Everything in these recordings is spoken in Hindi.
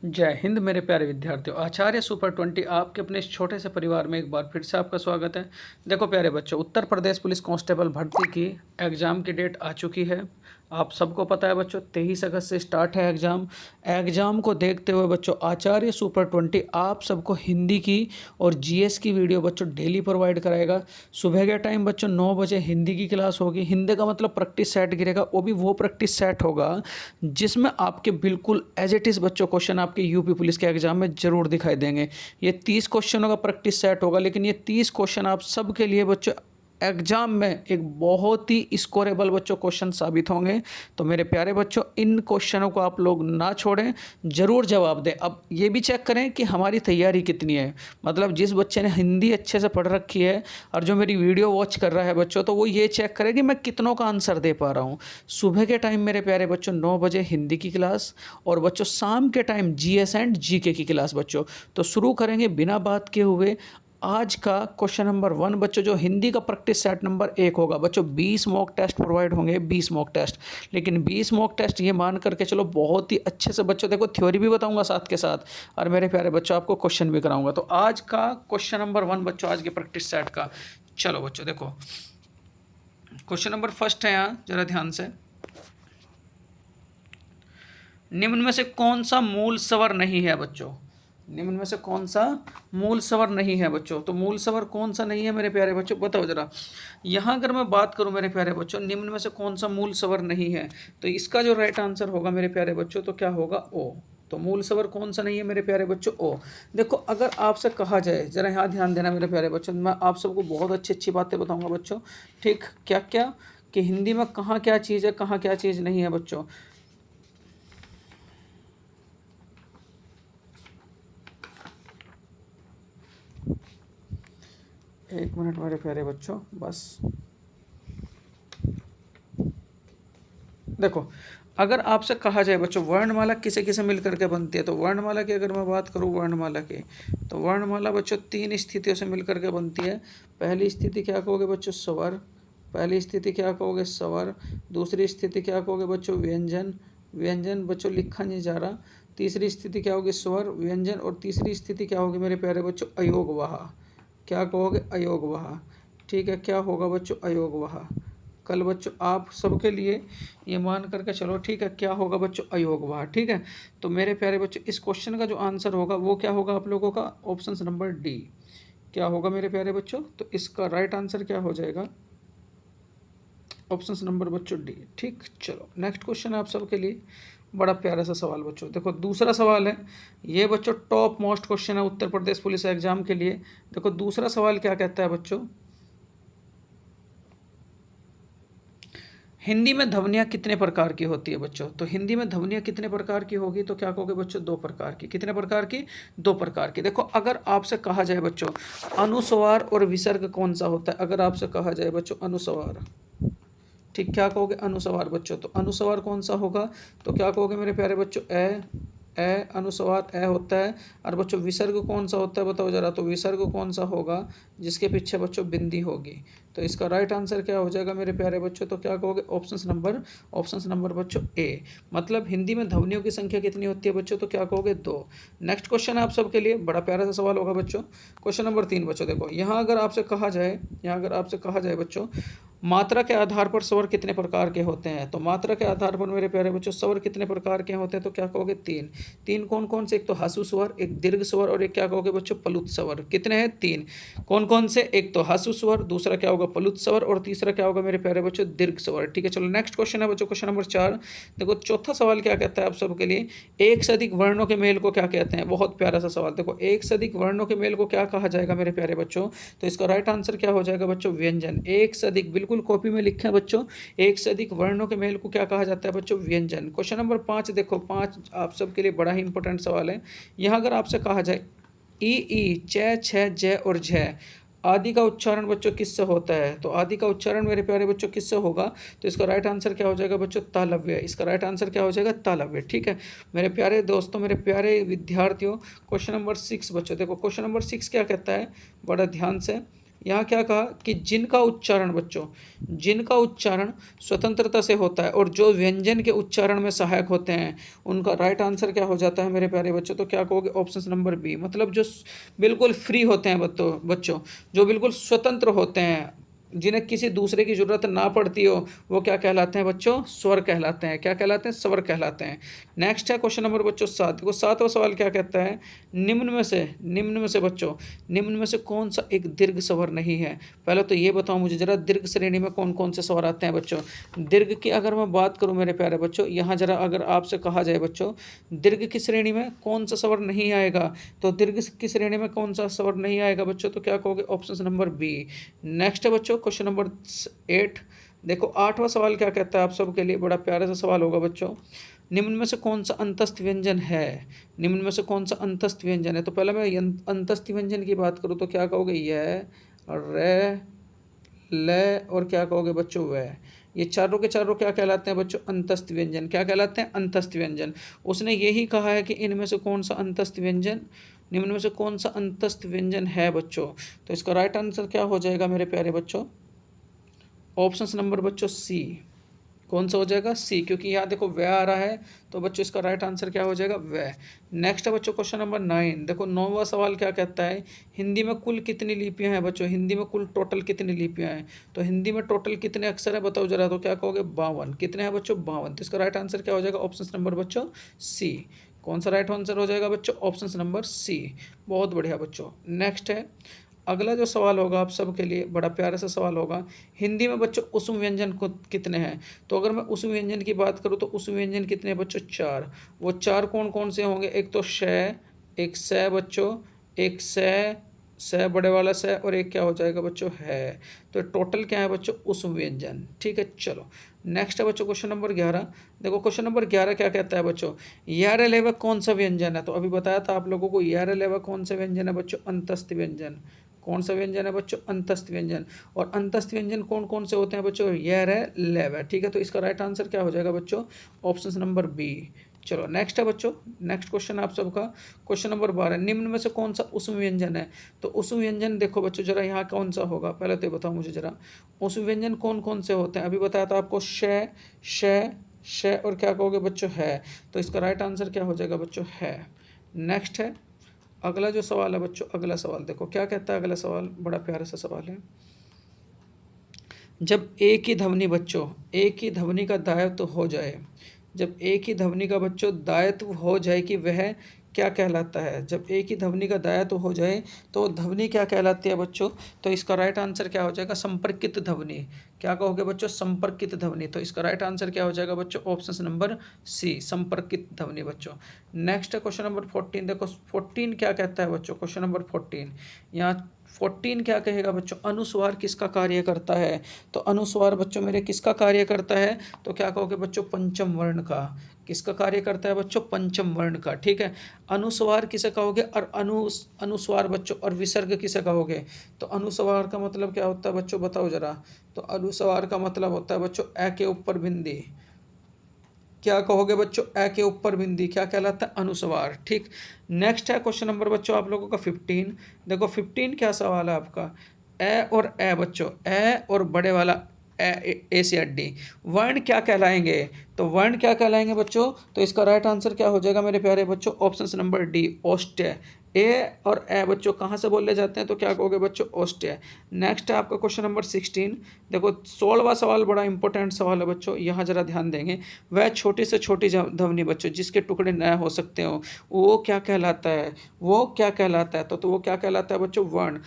जय हिंद मेरे प्यारे विद्यार्थियों। आचार्य सुपर 20 आपके अपने इस छोटे से परिवार में एक बार फिर से आपका स्वागत है। देखो प्यारे बच्चों, उत्तर प्रदेश पुलिस कांस्टेबल भर्ती की एग्ज़ाम की डेट आ चुकी है। आप सबको पता है बच्चों, 23 अगस्त से स्टार्ट है एग्ज़ाम को देखते हुए बच्चों आचार्य सुपर 20 आप सबको हिंदी की और जीएस की वीडियो बच्चों डेली प्रोवाइड कराएगा। सुबह के टाइम बच्चों 9 बजे हिंदी की क्लास होगी। हिंदी का मतलब प्रैक्टिस सेट गिरेगा, वो प्रैक्टिस सेट होगा जिसमें आपके बिल्कुल एज इट इज़ बच्चों क्वेश्चन आपके यूपी पुलिस के एग्जाम में जरूर दिखाई देंगे। ये 30 क्वेश्चनों का प्रैक्टिस सेट होगा, लेकिन ये 30 क्वेश्चन आप सबके लिए बच्चों एग्जाम में एक बहुत ही स्कोरेबल बच्चों क्वेश्चन साबित होंगे। तो मेरे प्यारे बच्चों, इन क्वेश्चनों को आप लोग ना छोड़ें, ज़रूर जवाब दें। अब ये भी चेक करें कि हमारी तैयारी कितनी है। मतलब जिस बच्चे ने हिंदी अच्छे से पढ़ रखी है और जो मेरी वीडियो वॉच कर रहा है बच्चों, तो वो ये चेक करे कि मैं कितनों का आंसर दे पा रहा हूँ। सुबह के टाइम मेरे प्यारे बच्चों 9 बजे हिंदी की क्लास, और बच्चों शाम के टाइम जीएस एंड जीके की क्लास बच्चों। तो शुरू करेंगे बिना बात के हुए आज का क्वेश्चन नंबर 1 बच्चों, जो हिंदी का प्रैक्टिस सेट नंबर 1 होगा बच्चों। 20 मॉक टेस्ट प्रोवाइड होंगे, 20 मॉक टेस्ट। लेकिन 20 मॉक टेस्ट ये मान करके चलो बहुत ही अच्छे से बच्चों, देखो थ्योरी भी बताऊंगा साथ के साथ, और मेरे प्यारे बच्चों आपको क्वेश्चन भी कराऊंगा। तो आज का क्वेश्चन नंबर 1 बच्चों, आज के प्रैक्टिस सेट का, चलो बच्चों देखो क्वेश्चन नंबर फर्स्ट है यहाँ, जरा ध्यान से। निम्न में से कौन सा मूल स्वर नहीं है बच्चों? निम्न में से कौन सा मूल स्वर नहीं है बच्चों? तो मूल स्वर कौन सा नहीं है मेरे प्यारे बच्चों, बताओ जरा। यहाँ अगर मैं बात करूँ मेरे प्यारे बच्चों, निम्न में से कौन सा मूल स्वर नहीं है, तो इसका जो राइट आंसर होगा मेरे प्यारे बच्चों, तो क्या होगा? ओ। तो मूल स्वर कौन सा नहीं है मेरे प्यारे बच्चों? ओ। देखो अगर आपसे कहा जाए, जरा यहाँ ध्यान देना मेरे प्यारे बच्चों, मैं आप सबको बहुत अच्छी अच्छी बातें बताऊँगा बच्चों। ठीक, क्या क्या कि हिंदी में कहाँ क्या चीज़ है, कहाँ क्या चीज़ नहीं है बच्चों। एक मिनट मेरे प्यारे बच्चों, बस देखो, अगर आपसे कहा जाए बच्चों वर्णमाला किसे किसे मिल करके बनती है, तो वर्णमाला की अगर मैं बात करूँ वर्णमाला की, तो वर्णमाला बच्चों 3 स्थितियों से मिल करके बनती है। पहली स्थिति क्या कहोगे बच्चों? स्वर। पहली स्थिति क्या कहोगे? स्वर। दूसरी स्थिति क्या कहोगे बच्चों? व्यंजन। व्यंजन बच्चों लिखा नहीं जा रहा। तीसरी स्थिति क्या होगी? स्वर, व्यंजन। और तीसरी स्थिति क्या होगी मेरे प्यारे बच्चों? अयोगवाह। क्या कहोगे? अयोगवाह। ठीक है, क्या होगा बच्चों? अयोगवाह। कल बच्चों आप सबके लिए ये मान करके चलो, ठीक है, क्या होगा बच्चों? अयोगवाह। ठीक है, तो मेरे प्यारे बच्चों इस क्वेश्चन का जो आंसर होगा वो क्या होगा आप लोगों का? Option number D. क्या होगा मेरे प्यारे बच्चों? तो इसका राइट आंसर क्या हो जाएगा? ऑप्शन नंबर बच्चों डी। ठीक, चलो नेक्स्ट क्वेश्चन है आप सबके लिए, बड़ा प्यारा सा सवाल बच्चों। देखो दूसरा सवाल है ये बच्चों, टॉप मोस्ट क्वेश्चन है उत्तर प्रदेश पुलिस एग्जाम के लिए। देखो दूसरा सवाल क्या कहता है बच्चों, हिंदी में ध्वनियाँ कितने प्रकार की होती है बच्चों? तो हिंदी में ध्वनियाँ कितने प्रकार की होगी, तो क्या कहोगे बच्चों? 2 प्रकार की। कितने प्रकार की? 2 प्रकार की। देखो अगर आपसे कहा जाए बच्चों अनुस्वार और विसर्ग कौन सा होता है, अगर आपसे कहा जाए बच्चों अनुस्वार, ठीक, क्या कहोगे? अनुस्वार बच्चों। तो अनुस्वार कौन सा होगा, तो क्या कहोगे मेरे प्यारे बच्चों? अनुस्वार ए होता है। और बच्चों विसर्ग कौन सा होता है बताओ जरा, तो विसर्ग कौन सा होगा? जिसके पीछे बच्चों बिंदी होगी। तो इसका राइट आंसर क्या हो जाएगा मेरे प्यारे बच्चों, तो क्या कहोगे? ऑप्शन नंबर बच्चों ए। मतलब हिंदी में ध्वनियों की संख्या कितनी होती है बच्चों, तो क्या कहोगे? 2। नेक्स्ट क्वेश्चन है आप सबके लिए, बड़ा प्यारा सा सवाल होगा बच्चों। क्वेश्चन नंबर 3 बच्चों, देखो यहाँ अगर आपसे कहा जाए बच्चों मात्रा के आधार पर स्वर कितने प्रकार के होते हैं, तो मात्रा के आधार पर मेरे प्यारे बच्चों स्वर कितने प्रकार के होते हैं, तो क्या कहोगे? 3। 3 कौन कौन से? एक तो हासु स्वर, एक दीर्घ स्वर, और एक क्या कहोगे बच्चों? प्लुत स्वर। कितने हैं? 3। कौन कौन से? एक तो हासु स्वर, दूसरा क्या होगा? प्लुत स्वर, और तीसरा क्या होगा मेरे प्यारे बच्चों? दीर्घ स्वर। ठीक है, चलो नेक्स्ट क्वेश्चन है बच्चों, क्वेश्चन नंबर 4। देखो चौथा सवाल क्या कहता है आप सबके लिए, एक से अधिक वर्णों के मेल को क्या कहते हैं? बहुत प्यारा सा सवाल। देखो एक से अधिक वर्णों के मेल को क्या कहा जाएगा मेरे प्यारे बच्चों, तो इसका राइट आंसर क्या हो जाएगा बच्चों? व्यंजन। एक से अधिक, बिल्कुल कॉपी में लिखे हैं बच्चों, एक से अधिक वर्णों के मेल को क्या कहा जाता है बच्चों? व्यंजन। क्वेश्चन नंबर 5 देखो, 5 आप सबके लिए बड़ा ही इंपॉर्टेंट सवाल है। यहाँ अगर आपसे कहा जाए ई च छ ज और झ आदि का उच्चारण बच्चों किससे होता है, तो आदि का उच्चारण मेरे प्यारे बच्चों किससे होगा, तो इसका राइट आंसर क्या हो जाएगा बच्चों? तालव्य। इसका राइट आंसर क्या हो जाएगा? तालव्य। ठीक है मेरे प्यारे दोस्तों, मेरे प्यारे विद्यार्थियों, क्वेश्चन नंबर 6 बच्चों, देखो क्वेश्चन नंबर 6 क्या कहता है, बड़ा ध्यान से यहाँ क्या कहा कि जिनका उच्चारण बच्चों, जिनका उच्चारण स्वतंत्रता से होता है और जो व्यंजन के उच्चारण में सहायक होते हैं, उनका राइट आंसर क्या हो जाता है मेरे प्यारे बच्चों? तो क्या कहोगे? ऑप्शन नंबर बी, मतलब जो बिल्कुल फ्री होते हैं बच्चों, जो बिल्कुल स्वतंत्र होते हैं, जिन्हें किसी दूसरे की ज़रूरत ना पड़ती हो, वो क्या कहलाते हैं बच्चों? स्वर कहलाते हैं। क्या कहलाते हैं? स्वर कहलाते हैं। नेक्स्ट है क्वेश्चन नंबर बच्चों 7। देखो 7वां सवाल क्या कहता है? निम्न में से बच्चों, निम्न में से कौन सा एक दीर्घ स्वर नहीं है? पहले तो ये बताओ मुझे जरा, दीर्घ श्रेणी में कौन कौन से स्वर आते हैं बच्चों? दीर्घ की अगर मैं बात करूँ मेरे प्यारे बच्चों, यहाँ जरा अगर आपसे कहा जाए बच्चों, दीर्घ की श्रेणी में कौन सा स्वर नहीं आएगा, तो दीर्घ की श्रेणी में कौन सा स्वर नहीं आएगा बच्चों? तो क्या कहोगे? Option number B. नेक्स्ट है बच्चों क्वेश्चन नंबर 8। देखो 8वां सवाल क्या कहता है आप सबके लिए, बड़ा प्यारा सा सवाल होगा बच्चों। निम्न में से कौन सा अंतस्थ व्यंजन है? निम्न में से कौन सा अंतस्थ व्यंजन है? तो पहले मैं अंतस्थ व्यंजन की बात करूँ तो क्या कहोगे? य, रे, ल और क्या कहोगे बच्चों? व। ये चारों के चारों क्या कहलाते हैं बच्चों? अंतस्थ व्यंजन। क्या कहलाते हैं? अंतस्थ व्यंजन। उसने यही कहा है कि इनमें से कौन सा अंतस्थ व्यंजन, निम्न में से कौन सा अंतस्थ व्यंजन है बच्चों? तो इसका राइट आंसर क्या हो जाएगा मेरे प्यारे बच्चों? ऑप्शन नंबर बच्चों सी। कौन सा हो जाएगा? सी, क्योंकि यहाँ देखो व आ रहा है, तो बच्चों इसका राइट आंसर क्या हो जाएगा? व। नेक्स्ट है बच्चों क्वेश्चन नंबर 9। देखो 9वां सवाल क्या कहता है? हिंदी में कुल कितनी लिपियां हैं बच्चों? हिंदी में कुल टोटल कितनी लिपियां हैं? तो हिंदी में टोटल कितने अक्षर है बताओ जरा? तो क्या कहोगे? 52। कितने हैं बच्चों? 52। तो इसका राइट आंसर क्या हो जाएगा? ऑप्शन नंबर बच्चों सी। कौन सा राइट आंसर हो जाएगा बच्चों? Option number C. बहुत बढ़िया बच्चों। नेक्स्ट है अगला जो सवाल होगा आप सबके लिए, बड़ा प्यारा सा सवाल होगा। हिंदी में बच्चों उसम व्यंजन को कितने हैं? तो अगर मैं उसम व्यंजन की बात करूँ तो उसम व्यंजन कितने हैं बच्चों? 4। वो 4 कौन कौन से होंगे? एक तो श, एक स बच्चों, एक स बड़े वाला स, और एक क्या हो जाएगा बच्चों? है। तो टोटल क्या है बच्चों? उसम व्यंजन। ठीक है, चलो नेक्स्ट है बच्चों क्वेश्चन नंबर 11। देखो क्वेश्चन नंबर 11 क्या कहता है बच्चों? यार लेवा कौन सा व्यंजन है? तो अभी बताया था आप लोगों को, यार लेवा कौन सा व्यंजन है बच्चों? अंतस्थ व्यंजन। कौन सा व्यंजन है बच्चों? अंतस्थ व्यंजन। और अंतस्थ व्यंजन कौन कौन से होते हैं बच्चों? यर है, लेव है। ठीक है, तो इसका राइट आंसर क्या हो जाएगा बच्चों? Option number B. चलो नेक्स्ट है बच्चों, नेक्स्ट क्वेश्चन आप सबका क्वेश्चन नंबर 12। निम्न में से कौन सा उसम व्यंजन है? तो उसम व्यंजन देखो बच्चों जरा यहाँ कौन सा होगा, पहले तो बताओ मुझे जरा, उसम व्यंजन कौन कौन से होते हैं? अभी बताया था आपको, श, श, श और क्या कहोगे बच्चों? है। तो इसका राइट आंसर क्या हो जाएगा बच्चों? है। नेक्स्ट है अगला जो सवाल है बच्चों, अगला सवाल देखो क्या कहता है अगला सवाल, बड़ा प्यारा सा सवाल है। जब एक ही ध्वनि बच्चों, एक ही ध्वनि का दायित्व हो जाए, जब एक ही ध्वनि का बच्चों दायित्व हो जाए कि वह क्या कहलाता है? जब एक ही ध्वनि का दायित्व हो जाए तो ध्वनि क्या कहलाती है बच्चों? तो इसका राइट आंसर क्या हो जाएगा? संपर्कित ध्वनि। क्या कहोगे बच्चों? संपर्कित ध्वनि। तो इसका राइट आंसर क्या हो जाएगा बच्चों? ऑप्शन नंबर सी, संपर्कित ध्वनि बच्चों। नेक्स्ट है क्वेश्चन नंबर 14। देखो 14 क्या कहता है बच्चों? क्वेश्चन नंबर 14, यहाँ 14 क्या कहेगा बच्चों? अनुस्वार किसका कार्य करता है? तो अनुस्वार बच्चों मेरे किसका कार्य करता है? तो क्या कहोगे बच्चों? पंचम वर्ण का। किसका कार्य करता है बच्चों? पंचम वर्ण का। ठीक है, अनुस्वार किसे कहोगे? और अनुस्वार बच्चों और विसर्ग किसे कहोगे? तो अनुस्वार का मतलब क्या होता है बच्चों? बताओ जरा। तो अनुस्वार का मतलब होता है बच्चों अ के ऊपर बिंदी। क्या कहोगे बच्चों? अ के ऊपर बिंदी क्या कहलाता है? अनुस्वार। ठीक, नेक्स्ट है क्वेश्चन नंबर बच्चों आप लोगों का 15। देखो 15 क्या सवाल है आपका? ए और ए बच्चों, ए और बड़े वाला ए से डी वर्ण क्या कहलाएंगे? तो वर्ण क्या कहलाएंगे बच्चों? तो इसका राइट आंसर क्या हो जाएगा मेरे प्यारे बच्चों? ऑप्शन नंबर डी, ओष्ठ्य। ए और ए बच्चों कहाँ से बोले जाते हैं? तो क्या कहोगे बच्चों? ओष्ठ्य। नेक्स्ट है आपका क्वेश्चन नंबर 16। देखो 16वां सवाल बड़ा इंपॉर्टेंट सवाल है बच्चों, यहाँ जरा ध्यान देंगे। वह छोटी से छोटी ध्वनि बच्चों जिसके टुकड़े न हो सकते हो, वो क्या कहलाता है? वो क्या कहलाता है? तो वो क्या कहलाता है बच्चों? वर्ण।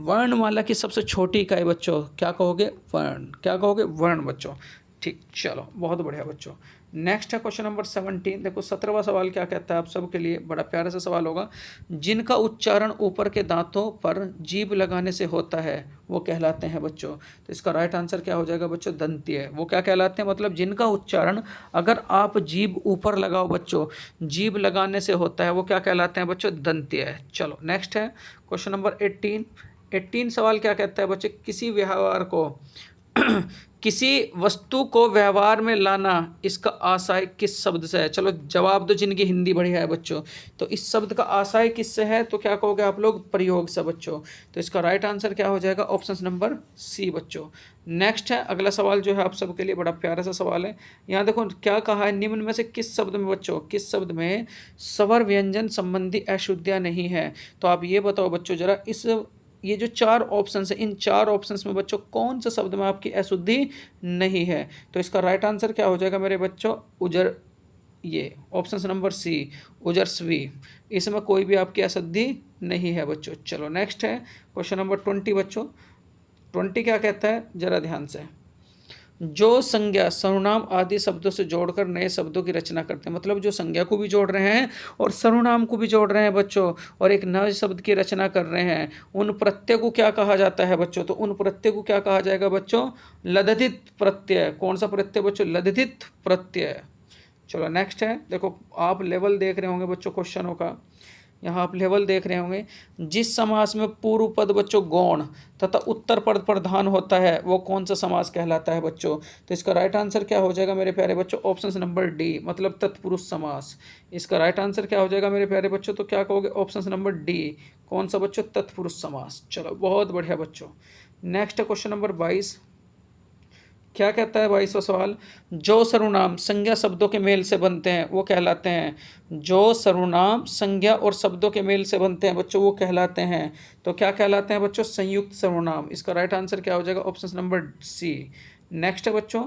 वर्णमाला की सबसे छोटी इकाई बच्चों क्या कहोगे? वर्ण। क्या कहोगे? वर्ण बच्चों। ठीक, चलो बहुत बढ़िया बच्चों। नेक्स्ट है क्वेश्चन नंबर 17। देखो 17वां सवाल क्या कहता है आप सबके लिए, बड़ा प्यारा सा सवाल होगा। जिनका उच्चारण ऊपर के दांतों पर जीभ लगाने से होता है वो कहलाते हैं बच्चों। तो इसका राइट आंसर क्या हो जाएगा बच्चों? दंत्य। वो क्या कहलाते हैं? मतलब जिनका उच्चारण अगर आप जीभ ऊपर लगाओ बच्चों, जीभ लगाने से होता है, वो क्या कहलाते हैं बच्चों? दंत्य। चलो नेक्स्ट है क्वेश्चन नंबर 18। 18 सवाल क्या कहता है बच्चे? किसी व्यवहार को किसी वस्तु को व्यवहार में लाना, इसका आशय किस शब्द से है? चलो जवाब दो जिनकी हिंदी बढ़िया है बच्चों। तो इस शब्द का आशय किससे है? तो क्या कहोगे आप लोग? प्रयोग से बच्चों। तो इसका राइट आंसर क्या हो जाएगा? ऑप्शन नंबर सी बच्चों। नेक्स्ट है अगला सवाल जो है आप सबके लिए बड़ा प्यारा सा सवाल है। यहाँ देखो क्या कहा है, निम्न में से किस शब्द में बच्चों, किस शब्द में स्वर व्यंजन संबंधी अशुद्धियाँ नहीं है? तो आप ये बताओ बच्चों जरा, इस ये जो चार ऑप्शन है, इन चार ऑप्शंस में बच्चों कौन सा शब्द में आपकी अशुद्धि नहीं है? तो इसका राइट आंसर क्या हो जाएगा मेरे बच्चों? उजर, ये ऑप्शन नंबर सी, उजरस्वी। इसमें कोई भी आपकी अशुद्धि नहीं है बच्चों। चलो नेक्स्ट है क्वेश्चन नंबर 20 बच्चों। 20 क्या कहता है जरा ध्यान से, जो संज्ञा सर्वनाम आदि शब्दों से जोड़कर नए शब्दों की रचना करते हैं, मतलब जो संज्ञा को भी जोड़ रहे हैं और सर्वनाम को भी जोड़ रहे हैं बच्चों, और एक नए शब्द की रचना कर रहे हैं, उन प्रत्यय को क्या कहा जाता है बच्चों? तो उन प्रत्यय को क्या कहा जाएगा बच्चों? लद्धित प्रत्यय। कौन सा प्रत्यय बच्चों? लद्धित प्रत्यय। चलो नेक्स्ट है, देखो आप लेवल देख रहे होंगे बच्चों क्वेश्चनों का, यहाँ आप लेवल देख रहे होंगे। जिस समास में पूर्व पद बच्चों गौण तथा उत्तर पद प्रधान होता है वो कौन सा समास कहलाता है बच्चों? तो इसका राइट आंसर क्या हो जाएगा मेरे प्यारे बच्चों? ऑप्शन नंबर डी, मतलब तत्पुरुष समास। इसका राइट आंसर क्या हो जाएगा मेरे प्यारे बच्चों? तो क्या कहोगे? Option number D. कौन सा बच्चों? तत्पुरुष समास। चलो बहुत बढ़िया बच्चों। नेक्स्ट क्वेश्चन नंबर 22 क्या कहता है? 22वां सवाल, जो सर्वनाम संज्ञा शब्दों के मेल से बनते हैं वो कहलाते हैं, जो सर्वनाम संज्ञा और शब्दों के मेल से बनते हैं बच्चों वो कहलाते हैं। तो क्या कहलाते हैं बच्चों? संयुक्त सर्वनाम। इसका राइट आंसर क्या हो जाएगा? ऑप्शन नंबर सी। नेक्स्ट है बच्चों,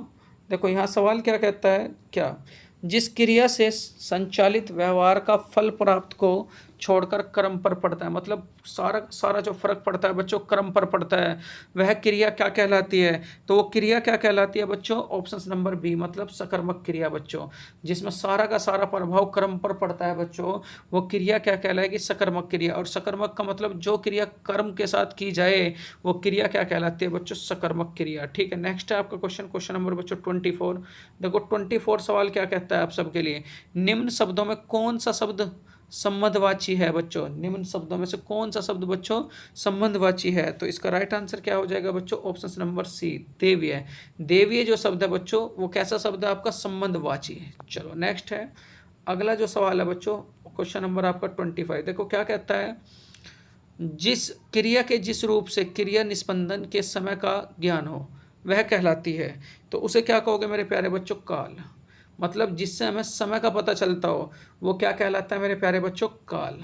देखो यहाँ सवाल क्या कहता है, क्या जिस क्रिया से संचालित व्यवहार का फल प्राप्त को छोड़कर क्रम पर पड़ता है, मतलब सारा सारा जो फर्क पड़ता है बच्चों क्रम पर पड़ता है, वह क्रिया क्या कहलाती है? तो वो क्रिया क्या कहलाती है बच्चों? ऑप्शन नंबर बी, मतलब सकर्मक क्रिया बच्चों। जिसमें सारा का सारा प्रभाव क्रम पर पड़ता है बच्चों, वो क्रिया क्या कहलाएगी? सकर्मक क्रिया। और सकर्मक का मतलब जो क्रिया कर्म के साथ की जाए वो क्रिया क्या कहलाती है बच्चों? सकर्मक क्रिया। ठीक है, नेक्स्ट है आपका क्वेश्चन, क्वेश्चन नंबर बच्चों 24। देखो 24 सवाल क्या कहता है आप सबके लिए, निम्न शब्दों में कौन सा शब्द संबंधवाची है बच्चों? निम्न शब्दों में से कौन सा शब्द बच्चों संबंधवाची है? तो इसका राइट आंसर क्या हो जाएगा बच्चों? ऑप्शन नंबर सी, देवीय। देवीय जो शब्द है बच्चों वो कैसा शब्द है आपका? संबंधवाची है। चलो नेक्स्ट है अगला जो सवाल है बच्चों, क्वेश्चन नंबर आपका 25। देखो क्या कहता है, जिस क्रिया के जिस रूप से क्रिया निष्पंदन के समय का ज्ञान हो वह कहलाती है, तो उसे क्या कहोगे मेरे प्यारे बच्चों? काल। मतलब जिससे हमें समय का पता चलता हो वो क्या कहलाता है मेरे प्यारे बच्चों? काल।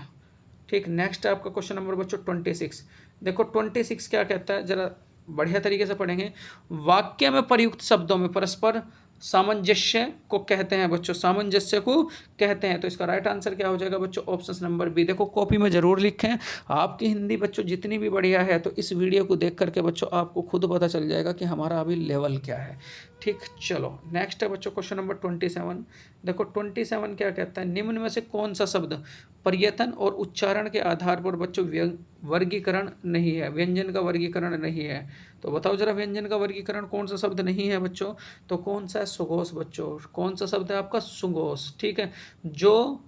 ठीक, नेक्स्ट है आपका क्वेश्चन नंबर बच्चों 26। देखो 26 क्या कहता है, जरा बढ़िया तरीके से पढ़ेंगे। वाक्य में प्रयुक्त शब्दों में परस्पर सामंजस्य को कहते हैं बच्चों, सामंजस्य को कहते हैं। तो इसका राइट आंसर क्या हो जाएगा बच्चों? Option number B. देखो कॉपी में जरूर लिखें, आपकी हिंदी बच्चों जितनी भी बढ़िया है तो इस वीडियो को देख करके बच्चों आपको खुद पता चल जाएगा कि हमारा अभी लेवल क्या है। ठीक, चलो नेक्स्ट है बच्चों क्वेश्चन नंबर 27। देखो 27 क्या कहता है, निम्न में से कौन सा शब्द पर्यटन और उच्चारण के आधार पर बच्चों वर्गीकरण नहीं है, व्यंजन का वर्गीकरण नहीं है? तो बताओ जरा व्यंजन का वर्गीकरण कौन सा शब्द नहीं है बच्चों? तो कौन सा है? सुघोष बच्चों। कौन सा शब्द है आपका? सुघोष। ठीक है, जो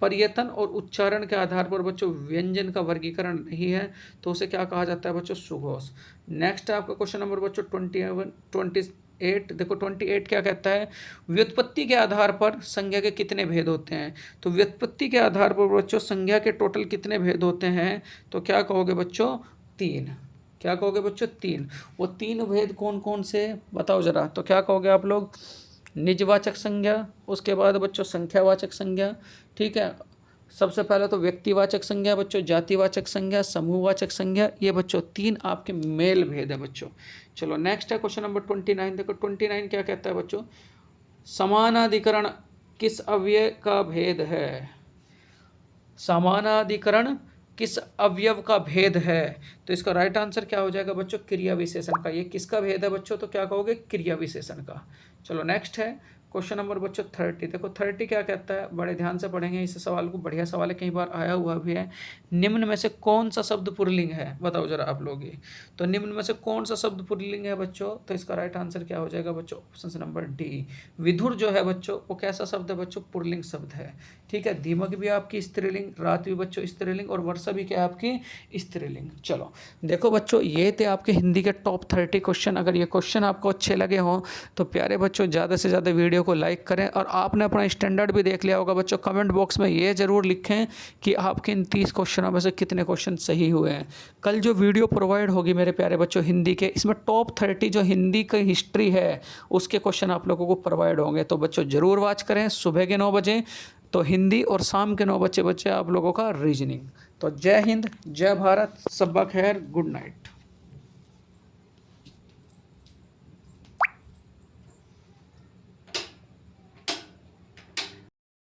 पर्यटन और उच्चारण के आधार पर बच्चों व्यंजन का वर्गीकरण नहीं है तो उसे क्या कहा जाता है बच्चों? सुघोष। नेक्स्ट है आपका क्वेश्चन नंबर बच्चों 28। देखो 28 क्या कहता है, व्युत्पत्ति के आधार पर संज्ञा के कितने भेद होते हैं? तो व्युत्पत्ति के आधार पर बच्चों संज्ञा के टोटल कितने भेद होते हैं? तो क्या कहोगे बच्चों? 3। क्या कहोगे बच्चों? 3। वो 3 भेद कौन कौन से बताओ जरा? तो क्या कहोगे आप लोग? निजवाचक संज्ञा, उसके बाद बच्चों संख्यावाचक संज्ञा, ठीक है, सबसे पहले तो व्यक्तिवाचक संज्ञा बच्चों, जातिवाचक संज्ञा, समूहवाचक संज्ञा, ये बच्चों 3 आपके मेल भेद है बच्चों। चलो नेक्स्ट है क्वेश्चन नंबर 29। देखो 29 क्या कहता है बच्चों, समानाधिकरण किस अव्यय का भेद है? समानाधिकरण किस अवयव का भेद है? तो इसका राइट आंसर क्या हो जाएगा बच्चों? क्रिया विशेषण का। ये किसका भेद है बच्चों? तो क्या कहोगे? क्रिया विशेषण का। चलो नेक्स्ट है क्वेश्चन नंबर बच्चों 30। देखो 30 क्या कहता है, बड़े ध्यान से पढ़ेंगे इस सवाल को, बढ़िया सवाल है, कई बार आया हुआ भी है। निम्न में से कौन सा शब्द पुल्लिंग है, बताओ जरा आप लोग ही। तो निम्न में से कौन सा शब्द पुल्लिंग है बच्चों, तो इसका राइट आंसर क्या हो जाएगा बच्चों, ऑप्शन नंबर डी। विधुर जो है बच्चों वो कैसा शब्द है बच्चों, पुल्लिंग शब्द है। ठीक है, दीमक भी आपकी स्त्रीलिंग, रात भी बच्चों स्त्रीलिंग, और वर्षा भी क्या है आपकी स्त्रीलिंग। चलो देखो बच्चों, ये थे आपके हिंदी के टॉप 30 क्वेश्चन। अगर ये क्वेश्चन आपको अच्छे लगे हों तो प्यारे बच्चों ज़्यादा से ज़्यादा वीडियो को लाइक करें, और आपने अपना स्टैंडर्ड भी देख लिया होगा बच्चों। कमेंट बॉक्स में ये ज़रूर लिखें कि आपके इन 30 क्वेश्चनों में से कितने क्वेश्चन सही हुए हैं। कल जो वीडियो प्रोवाइड होगी मेरे प्यारे बच्चों हिंदी के, इसमें टॉप 30 जो हिंदी की हिस्ट्री है उसके क्वेश्चन आप लोगों को प्रोवाइड होंगे। तो बच्चों ज़रूर वॉच करें सुबह के 9 बजे तो हिंदी, और शाम के 9 बजे आप लोगों का रीजनिंग। तो जय हिंद, जय भारत, सब्बा खैर, गुड नाइट।